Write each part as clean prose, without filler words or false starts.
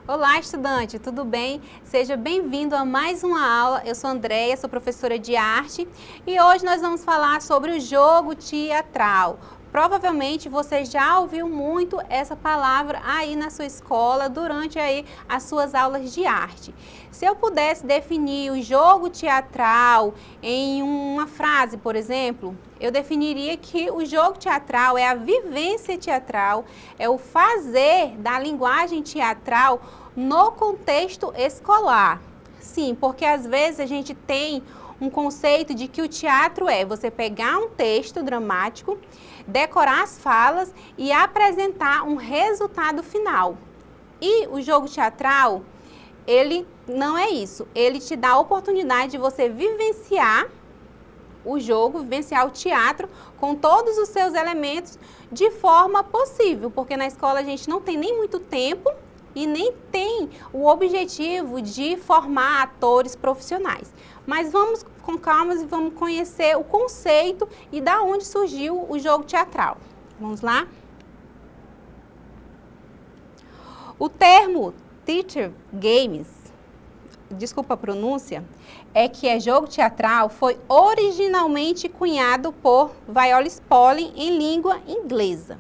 Olá, estudante, tudo bem? Seja bem-vindo a mais uma aula. Eu sou Andréia, sou professora de arte e hoje nós vamos falar sobre o jogo teatral. Provavelmente você já ouviu muito essa palavra aí na sua escola durante aí as suas aulas de arte. Se eu pudesse definir o jogo teatral em uma frase, por exemplo, eu definiria que o jogo teatral é a vivência teatral, é o fazer da linguagem teatral no contexto escolar. Sim, porque às vezes a gente tem um conceito de que o teatro é você pegar um texto dramático, decorar as falas e apresentar um resultado final. E o jogo teatral, ele não é isso. Ele te dá a oportunidade de você vivenciar o jogo, vivenciar o teatro com todos os seus elementos de forma possível, porque na escola a gente não tem nem muito tempo e nem tem o objetivo de formar atores profissionais. Mas vamos com calma e vamos conhecer o conceito e da onde surgiu o jogo teatral. Vamos lá? O termo theater games, desculpa a pronúncia, jogo teatral, foi originalmente cunhado por Viola Spolin em língua inglesa.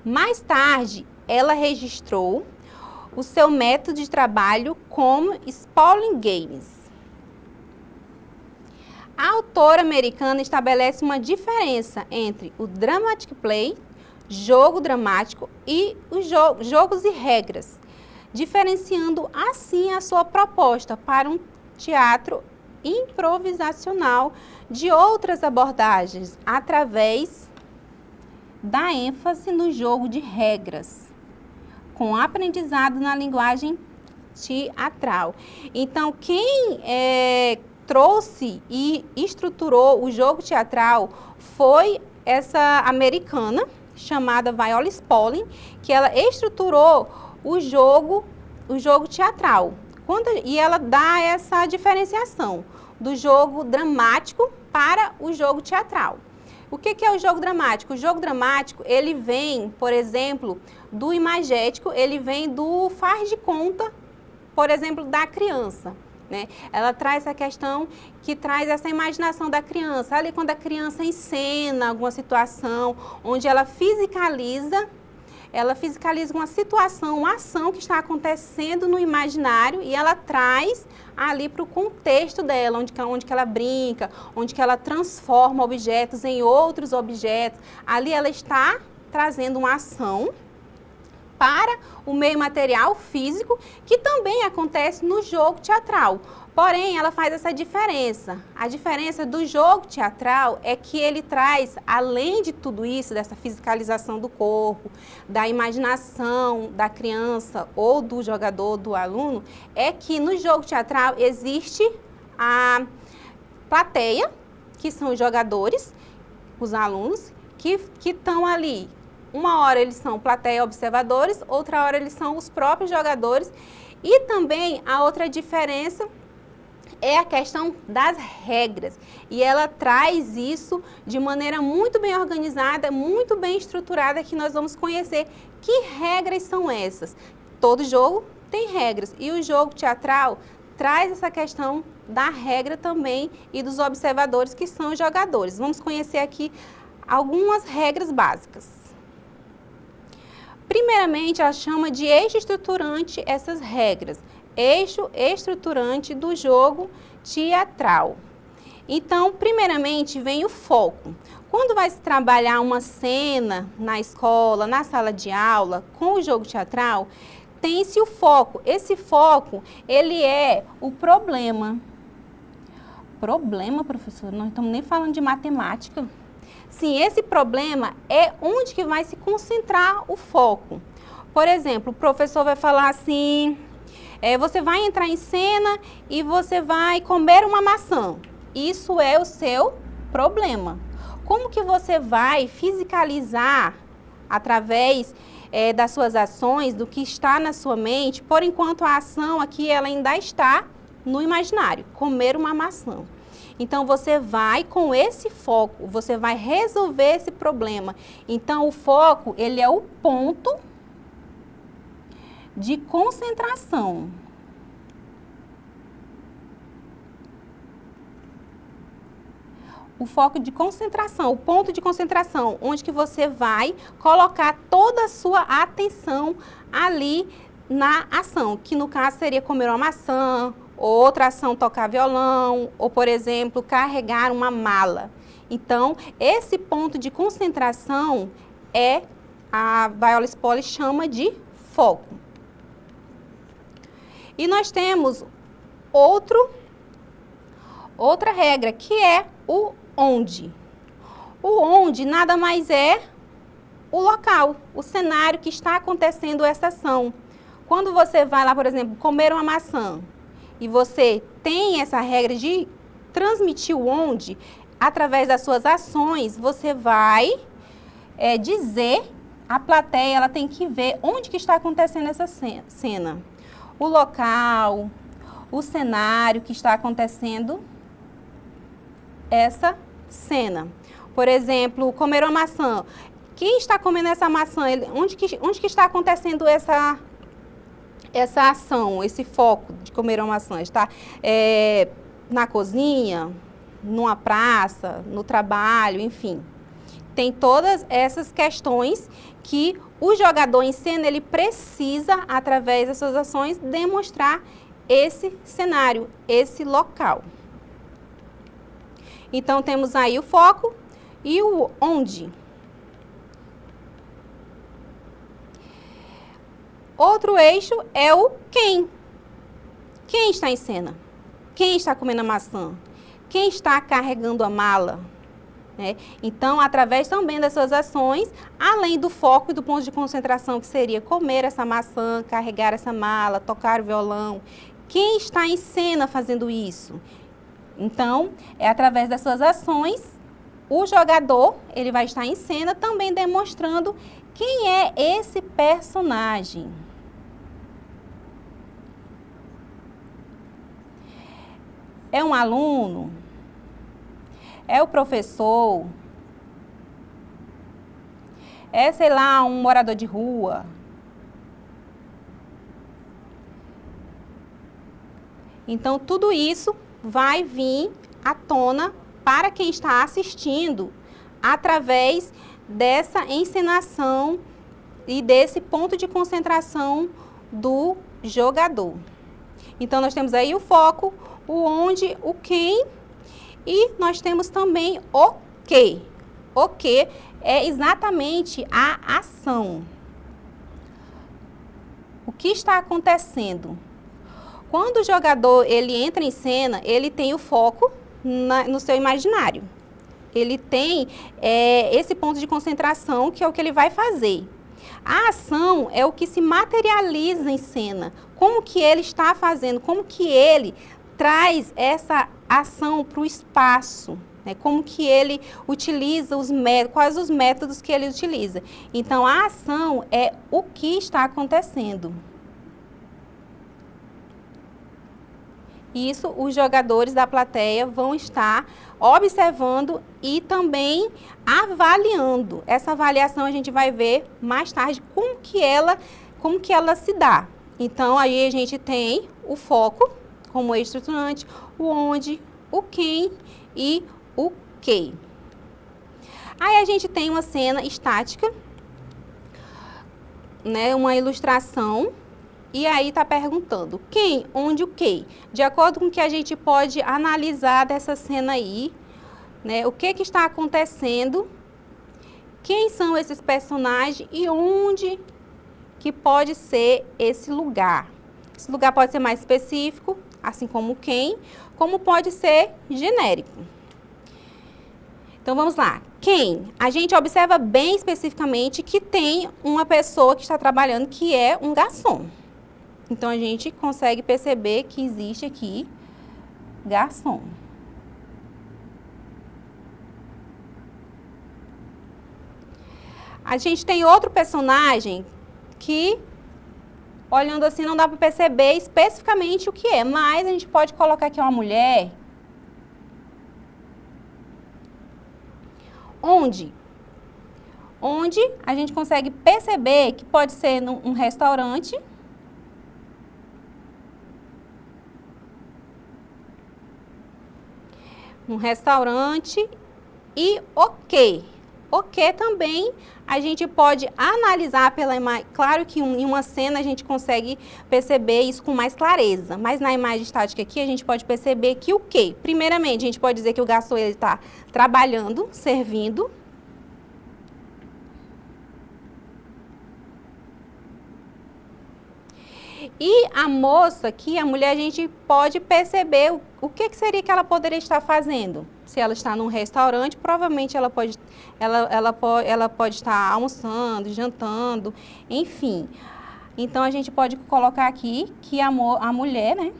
Mais tarde, ela registrou o seu método de trabalho como Spolin Games. A autora americana estabelece uma diferença entre o dramatic play, jogo dramático, e os jogos e regras, diferenciando assim a sua proposta para um teatro improvisacional de outras abordagens, através da ênfase no jogo de regras, com aprendizado na linguagem teatral. Então, quem trouxe e estruturou o jogo teatral foi essa americana, chamada Viola Spolin, que ela estruturou o jogo teatral. E ela dá essa diferenciação do jogo dramático para o jogo teatral. O que é o jogo dramático? O jogo dramático, ele vem, por exemplo, do imagético, ele vem do faz de conta, por exemplo, da criança, né? Ela traz essa questão que traz essa imaginação da criança. Ali quando a criança encena alguma situação, onde ela fisicaliza uma situação, uma ação que está acontecendo no imaginário e ela traz ali para o contexto dela, onde que ela brinca, onde que ela transforma objetos em outros objetos. Ali ela está trazendo uma ação para o meio material físico, que também acontece no jogo teatral. Porém, ela faz essa diferença. A diferença do jogo teatral é que ele traz, além de tudo isso, dessa fisicalização do corpo, da imaginação da criança ou do jogador, do aluno, é que no jogo teatral existe a plateia, que são os jogadores, os alunos, que estão ali. Uma hora eles são plateia observadores, outra hora eles são os próprios jogadores. E também a outra diferença é a questão das regras. E ela traz isso de maneira muito bem organizada, muito bem estruturada, que nós vamos conhecer. Que regras são essas? Todo jogo tem regras. E o jogo teatral traz essa questão da regra também e dos observadores, que são os jogadores. Vamos conhecer aqui algumas regras básicas. Primeiramente, ela chama de eixo estruturante essas regras. Eixo estruturante do jogo teatral. Então, primeiramente, vem o foco. Quando vai se trabalhar uma cena na escola, na sala de aula, com o jogo teatral, tem-se o foco. Esse foco, ele é o problema. Problema, professor? Nós não estamos nem falando de matemática. Sim, esse problema é onde que vai se concentrar o foco. Por exemplo, o professor vai falar assim, você vai entrar em cena e você vai comer uma maçã. Isso é o seu problema. Como que você vai fisicalizar através das suas ações, do que está na sua mente? Por enquanto, a ação aqui ela ainda está no imaginário, comer uma maçã. Então, você vai com esse foco, você vai resolver esse problema. Então, o foco, ele é o ponto de concentração. O foco de concentração, o ponto de concentração, onde que você vai colocar toda a sua atenção ali na ação, que no caso seria comer uma maçã, outra ação tocar violão, ou por exemplo, carregar uma mala. Então, esse ponto de concentração a Viola Spolin chama de foco. E nós temos outra regra, que é o onde. O onde nada mais é o local, o cenário que está acontecendo essa ação. Quando você vai lá, por exemplo, comer uma maçã, e você tem essa regra de transmitir o onde, através das suas ações, você vai dizer, a plateia ela tem que ver onde que está acontecendo essa cena. O local, o cenário que está acontecendo essa cena. Por exemplo, comer uma maçã. Quem está comendo essa maçã? Onde que está acontecendo essa ação, esse foco de comer uma maçã? Está na cozinha, numa praça, no trabalho, enfim. Tem todas essas questões que o jogador em cena, ele precisa, através das suas ações, demonstrar esse cenário, esse local. Então, temos aí o foco e o onde. Outro eixo é o quem. Quem está em cena? Quem está comendo a maçã? Quem está carregando a mala? Então, através também das suas ações, além do foco e do ponto de concentração, que seria comer essa maçã, carregar essa mala, tocar o violão, quem está em cena fazendo isso? Então, através das suas ações, o jogador ele vai estar em cena também demonstrando quem é esse personagem. É um aluno? É o professor? É, sei lá, um morador de rua? Então, tudo isso vai vir à tona para quem está assistindo através dessa encenação e desse ponto de concentração do jogador. Então, nós temos aí o foco, o onde, o quem, e nós temos também o que. O que é exatamente a ação. O que está acontecendo? Quando o jogador ele entra em cena, ele tem o foco no seu imaginário. Ele tem esse ponto de concentração, que é o que ele vai fazer. A ação é o que se materializa em cena. Como que ele está fazendo, como que ele traz essa ação para o espaço, né? Como que ele utiliza os métodos, quais os métodos que ele utiliza. Então, a ação é o que está acontecendo. Isso os jogadores da plateia vão estar observando e também avaliando. Essa avaliação a gente vai ver mais tarde como que ela se dá. Então, aí a gente tem o foco como eixo estruturante, o onde, o quem e o que. Aí a gente tem uma cena estática, né, uma ilustração. E aí está perguntando quem, onde, o que. De acordo com o que a gente pode analisar dessa cena aí, né, o que está acontecendo, quem são esses personagens e onde que pode ser esse lugar. Esse lugar pode ser mais específico, assim como quem, como pode ser genérico. Então, vamos lá. Quem? A gente observa bem especificamente que tem uma pessoa que está trabalhando que é um garçom. Então, a gente consegue perceber que existe aqui garçom. A gente tem outro personagem que, olhando assim, não dá para perceber especificamente o que é, mas a gente pode colocar aqui uma mulher. Onde? Onde a gente consegue perceber que pode ser num restaurante, num restaurante e o quê? O que também a gente pode analisar pela imagem. Claro que em uma cena a gente consegue perceber isso com mais clareza, mas na imagem estática aqui a gente pode perceber que o quê? Primeiramente, a gente pode dizer que o garçom está trabalhando, servindo. E a moça aqui, a mulher, a gente pode perceber o que seria que ela poderia estar fazendo. Se ela está num restaurante, provavelmente ela pode estar almoçando, jantando, enfim. Então, a gente pode colocar aqui que a mulher, né,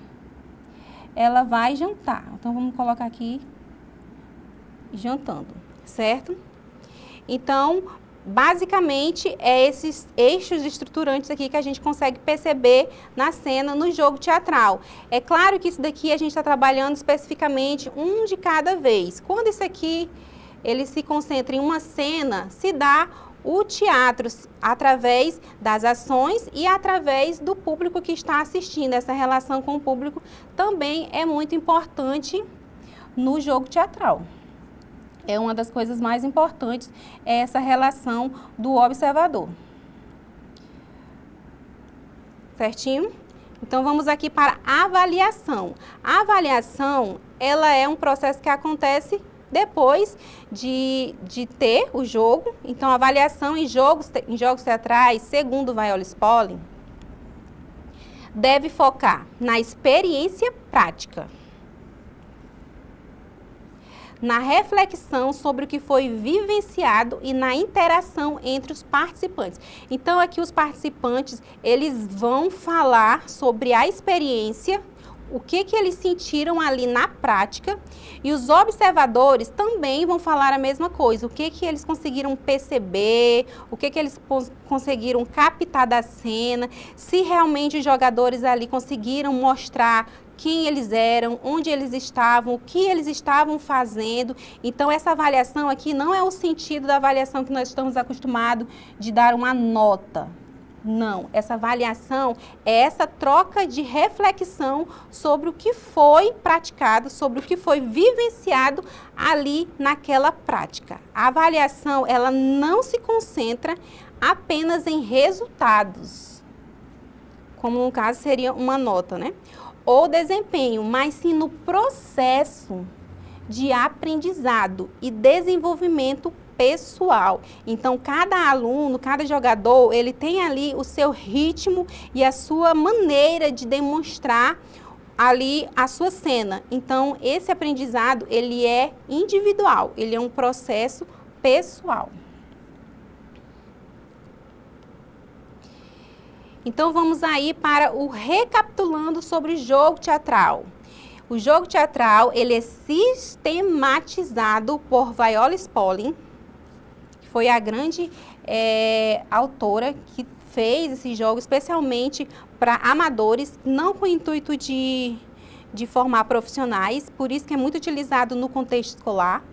ela vai jantar. Então, vamos colocar aqui jantando, certo? Então, basicamente, é esses eixos estruturantes aqui que a gente consegue perceber na cena, no jogo teatral. É claro que isso daqui a gente está trabalhando especificamente um de cada vez. Quando isso aqui, ele se concentra em uma cena, se dá o teatro através das ações e através do público que está assistindo. Essa relação com o público também é muito importante no jogo teatral. É uma das coisas mais importantes, é essa relação do observador. Certinho? Então, vamos aqui para a avaliação. A avaliação, ela é um processo que acontece depois de ter o jogo. Então, a avaliação em jogos teatrais, segundo Viola Spolin, deve focar na experiência prática, na reflexão sobre o que foi vivenciado e na interação entre os participantes. Então, aqui os participantes, eles vão falar sobre a experiência, o que eles sentiram ali na prática, e os observadores também vão falar a mesma coisa, o que eles conseguiram perceber, o que eles conseguiram captar da cena, se realmente os jogadores ali conseguiram mostrar quem eles eram, onde eles estavam, o que eles estavam fazendo. Então, essa avaliação aqui não é o sentido da avaliação que nós estamos acostumados de dar uma nota. Não, essa avaliação é essa troca de reflexão sobre o que foi praticado, sobre o que foi vivenciado ali naquela prática. A avaliação, ela não se concentra apenas em resultados, como no caso seria uma nota, né? Ou desempenho, mas sim no processo de aprendizado e desenvolvimento pessoal. Então, cada aluno, cada jogador, ele tem ali o seu ritmo e a sua maneira de demonstrar ali a sua cena. Então, esse aprendizado, ele é individual, ele é um processo pessoal. Então, vamos aí para o recapitulando sobre o jogo teatral. O jogo teatral, ele é sistematizado por Viola Spolin, que foi a grande autora que fez esse jogo, especialmente para amadores, não com o intuito de formar profissionais, por isso que é muito utilizado no contexto escolar.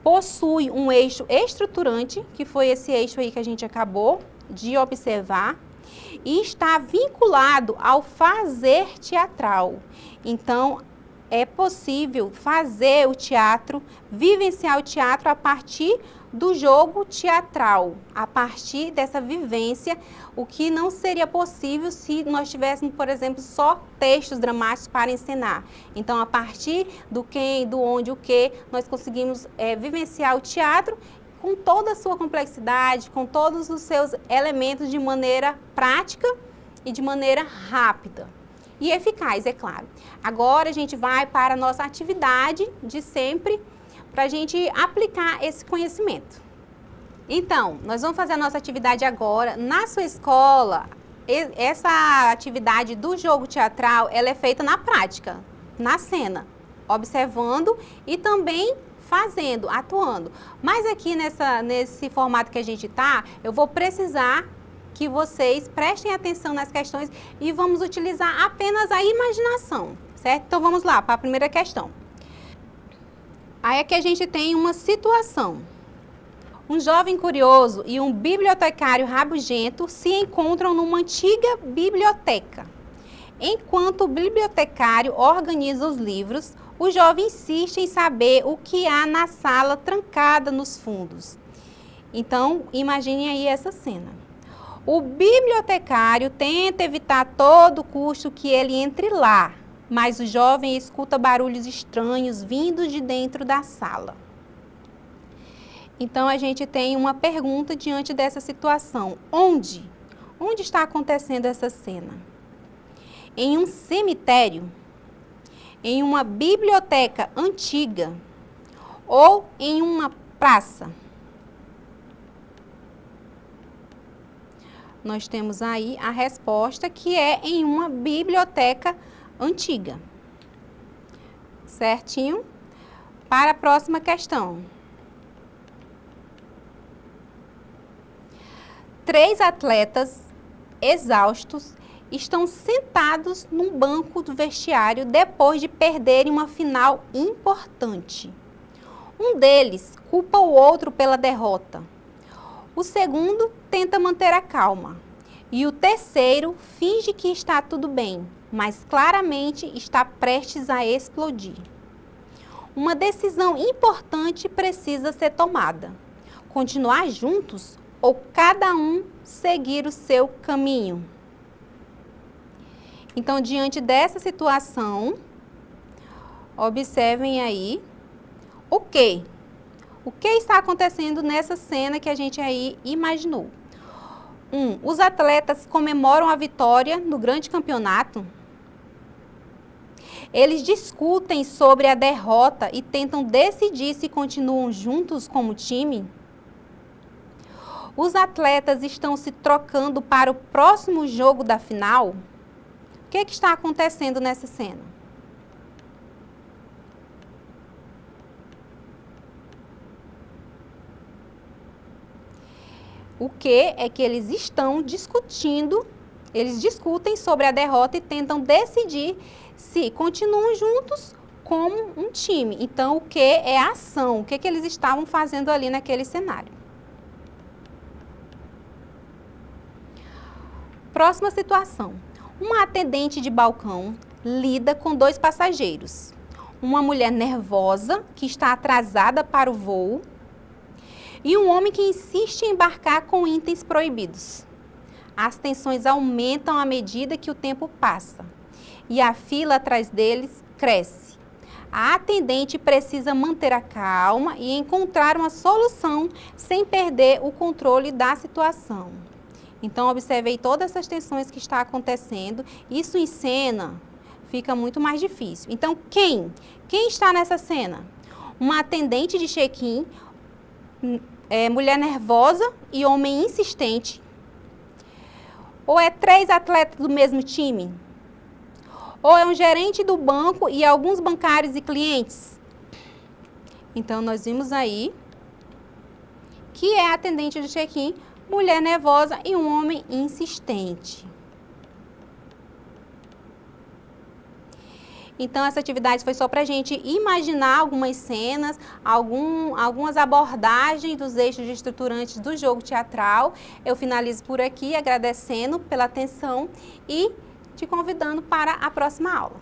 Possui um eixo estruturante, que foi esse eixo aí que a gente acabou de observar, e está vinculado ao fazer teatral. Então, é possível fazer o teatro, vivenciar o teatro a partir do jogo teatral, a partir dessa vivência, o que não seria possível se nós tivéssemos, por exemplo, só textos dramáticos para encenar. Então, a partir do quem, do onde, o que, nós conseguimos vivenciar o teatro com toda a sua complexidade, com todos os seus elementos de maneira prática e de maneira rápida. E eficaz, é claro. Agora a gente vai para a nossa atividade de sempre, para a gente aplicar esse conhecimento. Então, nós vamos fazer a nossa atividade agora. Na sua escola, essa atividade do jogo teatral, ela é feita na prática, na cena, observando e também fazendo, atuando. Mas aqui nesse formato que a gente está, eu vou precisar que vocês prestem atenção nas questões e vamos utilizar apenas a imaginação, certo? Então, vamos lá para a primeira questão. Aí aqui a gente tem uma situação. Um jovem curioso e um bibliotecário rabugento se encontram numa antiga biblioteca. Enquanto o bibliotecário organiza os livros, O jovem insiste em saber o que há na sala trancada nos fundos. Então, imagine aí essa cena. O bibliotecário tenta evitar a todo custo que ele entre lá, mas o jovem escuta barulhos estranhos vindos de dentro da sala. Então, a gente tem uma pergunta diante dessa situação. Onde? Onde está acontecendo essa cena? Em um cemitério? Em uma biblioteca antiga? Ou em uma praça? Nós temos aí a resposta, que é em uma biblioteca antiga. Certinho? Para a próxima questão. 3 atletas exaustos estão sentados num banco do vestiário depois de perderem uma final importante. Um deles culpa o outro pela derrota. O segundo tenta manter a calma. E o terceiro finge que está tudo bem, mas claramente está prestes a explodir. Uma decisão importante precisa ser tomada. Continuar juntos ou cada um seguir o seu caminho? Então, diante dessa situação, observem aí o que está acontecendo nessa cena que a gente aí imaginou. Os atletas comemoram a vitória no grande campeonato. Eles discutem sobre a derrota e tentam decidir se continuam juntos como time. Os atletas estão se trocando para o próximo jogo da final? O que está acontecendo nessa cena? O que é que eles estão discutindo? Eles discutem sobre a derrota e tentam decidir se continuam juntos como um time. Então, o que é a ação? O que eles estavam fazendo ali naquele cenário? Próxima situação. Uma atendente de balcão lida com 2 passageiros. Uma mulher nervosa que está atrasada para o voo e um homem que insiste em embarcar com itens proibidos. As tensões aumentam à medida que o tempo passa e a fila atrás deles cresce. A atendente precisa manter a calma e encontrar uma solução sem perder o controle da situação. Então, observe aí todas essas tensões que estão acontecendo. Isso em cena fica muito mais difícil. Então, quem está nessa cena? Uma atendente de check-in, mulher nervosa e homem insistente? Ou é 3 atletas do mesmo time? Ou é um gerente do banco e alguns bancários e clientes? Então, nós vimos aí que é a atendente de check-in, mulher nervosa e um homem insistente. Então, essa atividade foi só para a gente imaginar algumas cenas, algumas abordagens dos eixos estruturantes do jogo teatral. Eu finalizo por aqui agradecendo pela atenção e te convidando para a próxima aula.